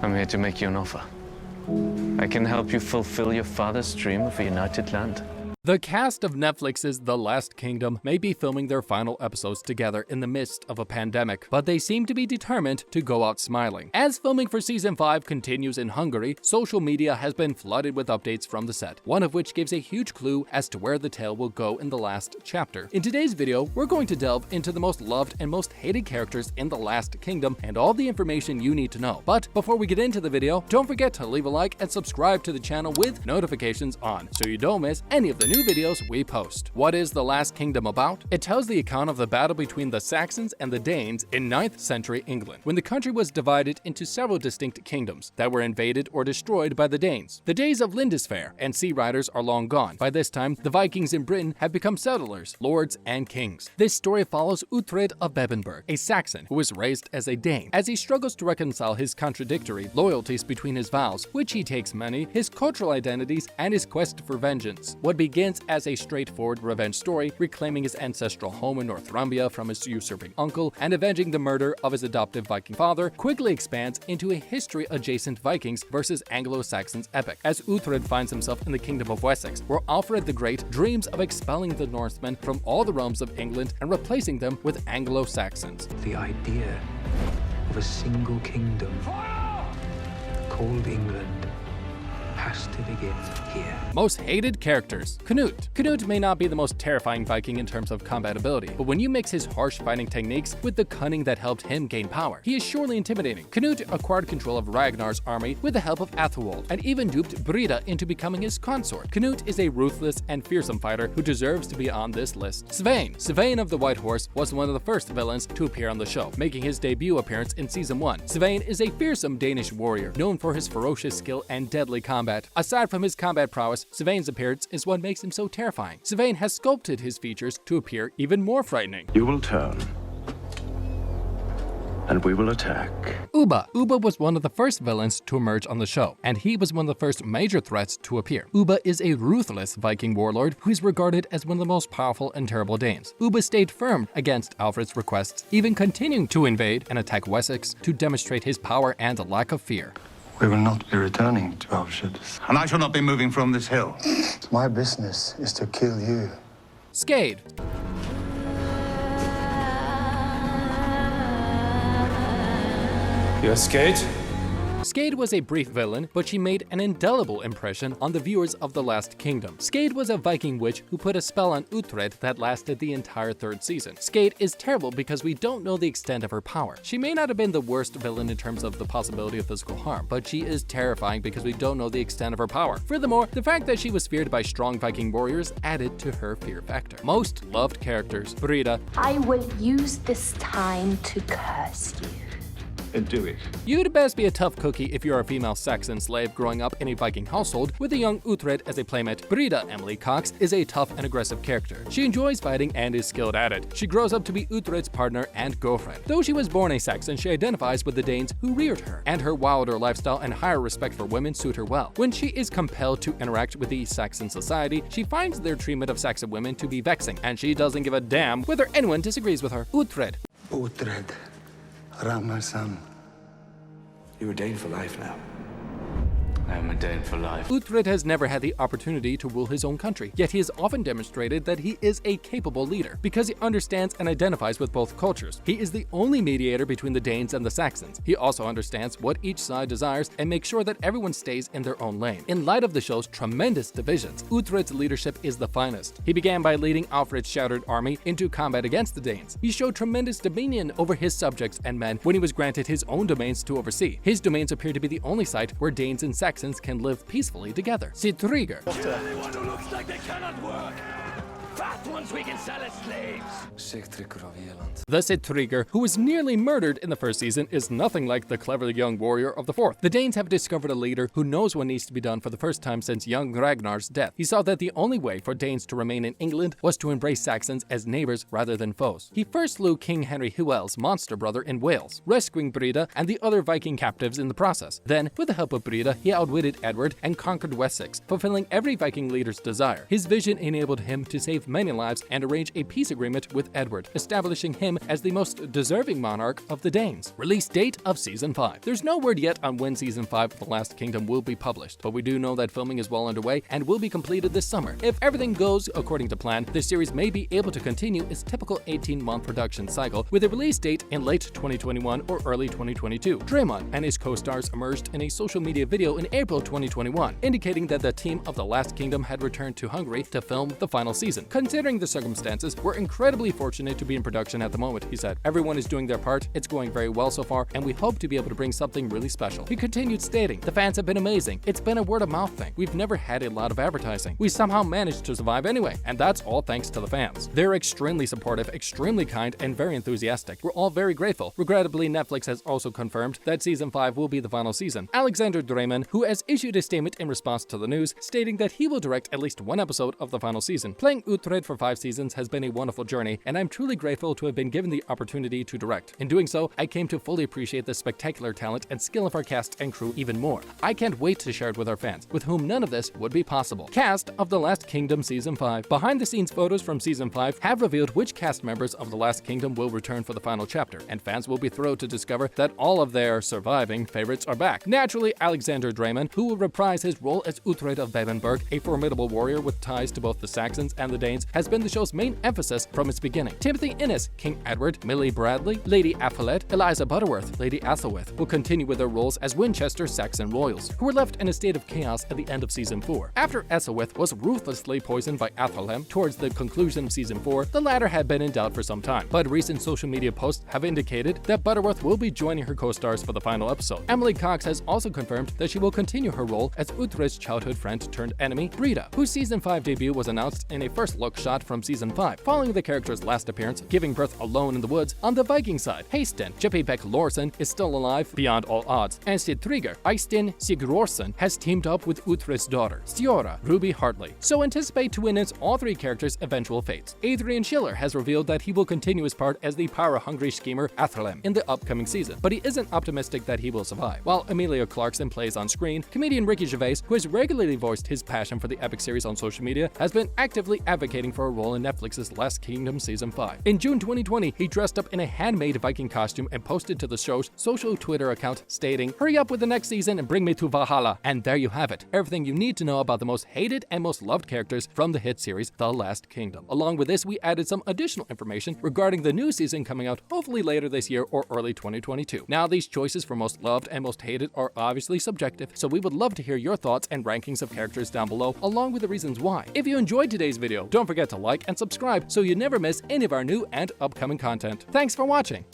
I'm here to make you an offer. I can help you fulfill your father's dream of a united land. The cast of Netflix's The Last Kingdom may be filming their final episodes together in the midst of a pandemic, but they seem to be determined to go out smiling. As filming for Season 5 continues in Hungary, social media has been flooded with updates from the set, one of which gives a huge clue as to where the tale will go in the last chapter. In today's video, we're going to delve into the most loved and most hated characters in The Last Kingdom and all the information you need to know. But before we get into the video, don't forget to leave a like and subscribe to the channel with notifications on so you don't miss any of the new videos we post. What is The Last Kingdom about? It tells the account of the battle between the Saxons and the Danes in 9th century England, when the country was divided into several distinct kingdoms that were invaded or destroyed by the Danes. The days of Lindisfarne and sea riders are long gone. By this time, the Vikings in Britain have become settlers, lords, and kings. This story follows Uhtred of Bebbanburg, a Saxon who was raised as a Dane. As he struggles to reconcile his contradictory loyalties between his vows, which he takes many, his cultural identities, and his quest for vengeance. What begins as a straightforward revenge story, reclaiming his ancestral home in Northumbria from his usurping uncle and avenging the murder of his adoptive Viking father, quickly expands into a history-adjacent Vikings versus Anglo-Saxons epic, as Uhtred finds himself in the Kingdom of Wessex, where Alfred the Great dreams of expelling the Northmen from all the realms of England and replacing them with Anglo-Saxons. The idea of a single kingdom called England has to begin here. Most hated characters. Canute. Canute may not be the most terrifying Viking in terms of combat ability, but when you mix his harsh fighting techniques with the cunning that helped him gain power, he is surely intimidating. Canute acquired control of Ragnar's army with the help of Aethelwold, and even duped Brida into becoming his consort. Canute is a ruthless and fearsome fighter who deserves to be on this list. Svein. Svein of the White Horse was one of the first villains to appear on the show, making his debut appearance in Season 1. Svein is a fearsome Danish warrior, known for his ferocious skill and deadly combat. Aside from his combat prowess, Svein's appearance is what makes him so terrifying. Svein has sculpted his features to appear even more frightening. You will turn, and we will attack. Ubba. Ubba was one of the first villains to emerge on the show, and he was one of the first major threats to appear. Ubba is a ruthless Viking warlord who is regarded as one of the most powerful and terrible Danes. Ubba stayed firm against Alfred's requests, even continuing to invade and attack Wessex to demonstrate his power and lack of fear. We will not be returning to our ships. And I shall not be moving from this hill. My business is to kill you. Skade. You're Skade? Skade was a brief villain, but she made an indelible impression on the viewers of The Last Kingdom. Skade was a Viking witch who put a spell on Uhtred that lasted the entire 3rd season. Skade is terrible because we don't know the extent of her power. She may not have been the worst villain in terms of the possibility of physical harm, but she is terrifying because we don't know the extent of her power. Furthermore, the fact that she was feared by strong Viking warriors added to her fear factor. Most loved characters. Brida. I will use this time to curse you. And do it. You'd best be a tough cookie if you're a female Saxon slave growing up in a Viking household with a young Uhtred as a playmate. Brida, Emily Cox, is a tough and aggressive character. She enjoys fighting and is skilled at it. She grows up to be Uhtred's partner and girlfriend. Though she was born a Saxon, she identifies with the Danes who reared her, and her wilder lifestyle and higher respect for women suit her well. When she is compelled to interact with the Saxon society, she finds their treatment of Saxon women to be vexing, and she doesn't give a damn whether anyone disagrees with her. Uhtred. Uhtred, Ragnar's son. You're a Dane for life now. I am a Dane for life. Uhtred has never had the opportunity to rule his own country, yet he has often demonstrated that he is a capable leader, because he understands and identifies with both cultures. He is the only mediator between the Danes and the Saxons. He also understands what each side desires and makes sure that everyone stays in their own lane. In light of the show's tremendous divisions, Uhtred's leadership is the finest. He began by leading Alfred's shattered army into combat against the Danes. He showed tremendous dominion over his subjects and men when he was granted his own domains to oversee. His domains appear to be the only site where Danes and Saxons can live peacefully together. Cithriger. Anyone who looks like they cannot work. Fat ones we can sell as slaves. The Cithriger, who was nearly murdered in the 1st season, is nothing like the clever young warrior of the 4th. The Danes have discovered a leader who knows what needs to be done for the first time since young Ragnar's death. He saw that the only way for Danes to remain in England was to embrace Saxons as neighbors rather than foes. He first slew King Henry Hywel's monster brother in Wales, rescuing Brida and the other Viking captives in the process. Then, with the help of Brida, he outwitted Edward and conquered Wessex, fulfilling every Viking leader's desire. His vision enabled him to save many lives and arrange a peace agreement with Edward, establishing him as the most deserving monarch of the Danes. Release date of Season 5. There's no word yet on when Season 5 of The Last Kingdom will be published, but we do know that filming is well underway and will be completed this summer. If everything goes according to plan, the series may be able to continue its typical 18-month production cycle with a release date in late 2021 or early 2022. Draymond and his co-stars emerged in a social media video in April 2021, indicating that the team of The Last Kingdom had returned to Hungary to film the final season. Considering the circumstances, we're incredibly fortunate to be in production at the moment, he said. Everyone is doing their part, it's going very well so far, and we hope to be able to bring something really special. He continued stating, the fans have been amazing. It's been a word-of-mouth thing. We've never had a lot of advertising. We somehow managed to survive anyway, and that's all thanks to the fans. They're extremely supportive, extremely kind, and very enthusiastic. We're all very grateful. Regrettably, Netflix has also confirmed that Season 5 will be the final season. Alexander Draymond, who has issued a statement in response to the news, stating that he will direct at least one episode of the final season. Playing Uhtred for 5 seasons has been a wonderful journey, and I'm truly grateful to have been given the opportunity to direct. In doing so, I came to fully appreciate the spectacular talent and skill of our cast and crew even more. I can't wait to share it with our fans, with whom none of this would be possible. Cast of The Last Kingdom Season 5. Behind-the-scenes photos from Season 5 have revealed which cast members of The Last Kingdom will return for the final chapter, and fans will be thrilled to discover that all of their surviving favorites are back. Naturally, Alexander Draymond, who will reprise his role as Uhtred of Bebbanburg, a formidable warrior with ties to both the Saxons and the Danes, has been the show's main emphasis from its beginning. Timothy Innes, King Edward, Millie Bradley, Lady Aethelwold, Eliza Butterworth, Lady Aethelwold, will continue with their roles as Winchester Saxon royals, who were left in a state of chaos at the end of Season 4. After Aethelwold was ruthlessly poisoned by Aethelheim towards the conclusion of Season 4, the latter had been in doubt for some time, but recent social media posts have indicated that Butterworth will be joining her co-stars for the final episode. Emily Cox has also confirmed that she will continue her role as Uhtred's childhood friend turned enemy, Brida, whose Season 5 debut was announced in a first-look shot from Season 5, following the character's last appearance, giving birth alone in the woods on the Viking side. Haysten, Jeppe Beck Lorsen, is still alive beyond all odds, and Sigtrygr, Eystein Sigurðsson, has teamed up with Uhtred's daughter, Stjora Ruby Hartley. So anticipate to witness all 3 characters' eventual fates. Adrian Schiller has revealed that he will continue his part as the power-hungry schemer Aethelheim in the upcoming season, but he isn't optimistic that he will survive. While Emilia Clarkeson plays on screen, comedian Ricky Gervais, who has regularly voiced his passion for the epic series on social media, has been actively advocating for a role in Netflix's Last Kingdom Season 5. In June 2020, he dressed up in a handmade Viking costume and posted to the show's social Twitter account stating, "Hurry up with the next season and bring me to Valhalla." And there you have it, everything you need to know about the most hated and most loved characters from the hit series The Last Kingdom. Along with this, we added some additional information regarding the new season coming out hopefully later this year or early 2022. Now, these choices for most loved and most hated are obviously subjective, so we would love to hear your thoughts and rankings of characters down below, along with the reasons why. If you enjoyed today's video, don't forget to like and subscribe so you never miss any of our new and upcoming content. Thanks for watching!